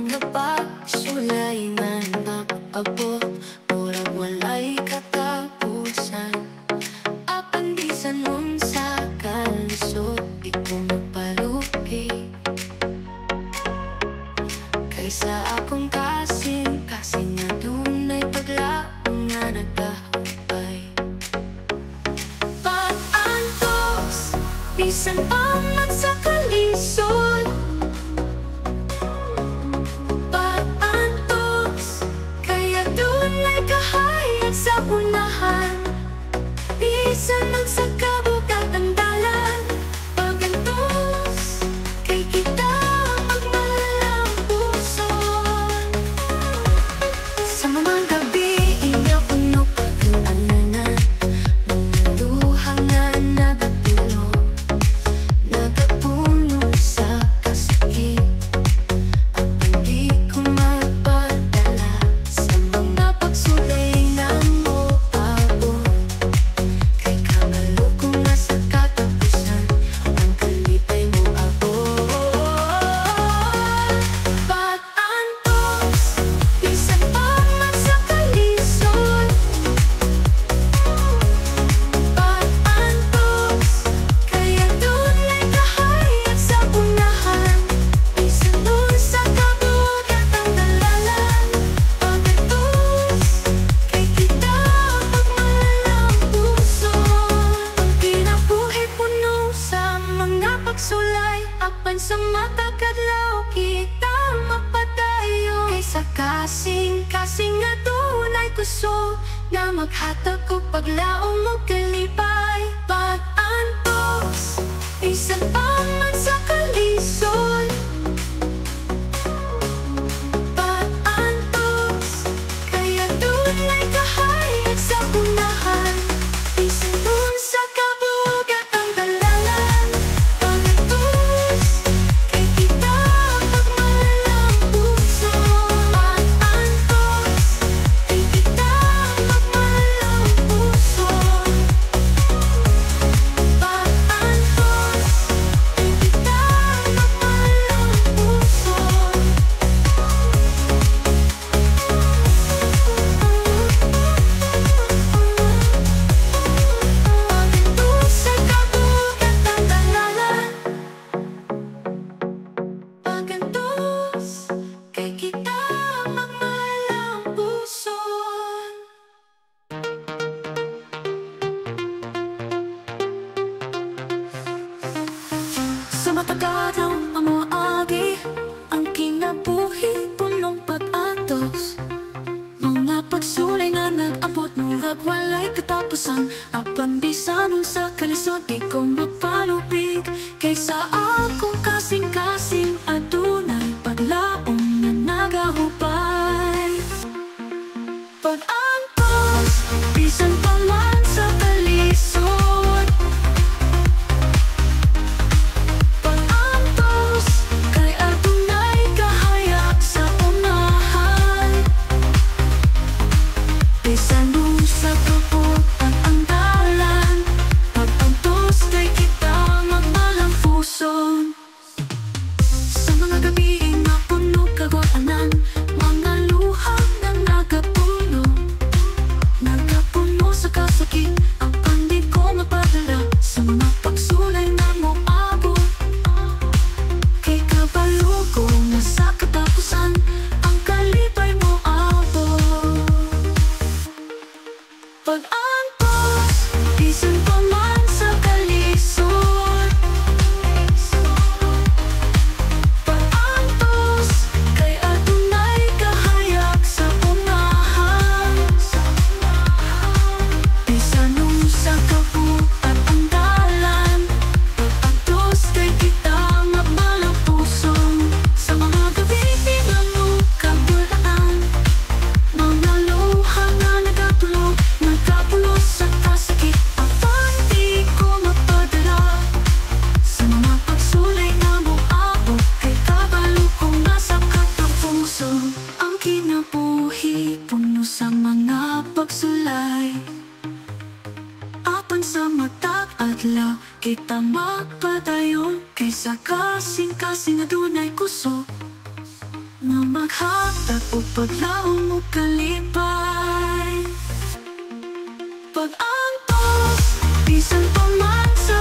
mga pagsulay nga nag-abot, murag walay katapusan. Apan bisan unsa kalisod, di ko mapalupi. Kaysa akong kasing nga dunay paglaong nga nagdahupay. Pag-antos, bisan pa man sa kalisod. Pag-antos, kaya dunay kahayag sa unahan. Bisan man sa kabugat ang dalan. Pag-antos, kay kita magmalalang puson. Sa mga gabi, inga puno pag-alanan, mga luha nga nagatulog, nagapuno sa kasakit. Apan di ko magpadala sa mga pagsulay na mo abot. Kay kabalo ko nga sa katapusan, ang kalipay mo abot. Pag-antos, bisan pa man sa kalisod. Pag-antos, kaya dunay kahayag sa unahan. Bisan dun sa kabugat ang dalalan. Pag-antos, kay kita magmalalang puson. Ang kinabuhi puno sa mga pagsulay, apan sa mata kadlaw kita mapadayon. Kaysa kasing nga tunay kusog, nga maghatag og paglaom mo kalipay. Pag-antos, bisan pa man sa kalisod. Pag-antos, kaya dunay kahayag sa unahan. Bisan dun sa kabugat ang dalalan. Pag-antos, kay kita magmalalang puson. Pag-antos, kay kita magmalalang puson. Pag-antos, kay kita magmalalang puson. Pag-antos sa kabugat ang dalalan. Pag-antos, kay kita magmalalang puson. Sa matagadaw ang mga agi, ang kinabuhi punong pag-antos. Mga pagsulay nga nag-abot, murag walay katapusan. Apan bisan sa kalisod, di ko mapalupig. Kaysa akong kasing adunay paglaong nga nagahupay. Pag-antos, bisan pa man sa kalisod. Pag-antos, kay adunay kahayag sa unahan. Bisan dun sa kabugat ang dalan. Pag-antos, kay kita magmalang puson. Sa mga gabi nga puno kagotanan, mga luha nga nagapuno, nagapuno sa kasakit. Apan di ko mapadala sa mga pagsulay na mo abot. Kay kabalo ko nga sa katapusan, ang kalipay mo abot. Pag-antos, bisan pa man sa kalisod. Pag-antos, kay adunay kahayag sa unahan. Bisan dun sa kabugat ang dalan. Pag-antos, kay kita magmalang puson. Sa mga gabi pinanong kabulaan, mga luha nga nagatulog, nagkapulos sa kasakit. Apan di ko mapadala sa mga pagsulay na mo abot. Kay kabalo ko nga sa katapusan, ang kinabuhi puno sa mga pagsulay. Apan sa matag adlaw, kita magpadayon. Kaysa kasing adunay kusog, nga maghatag o paglaom mo kalipay. Pag-antos, bisan pa man sa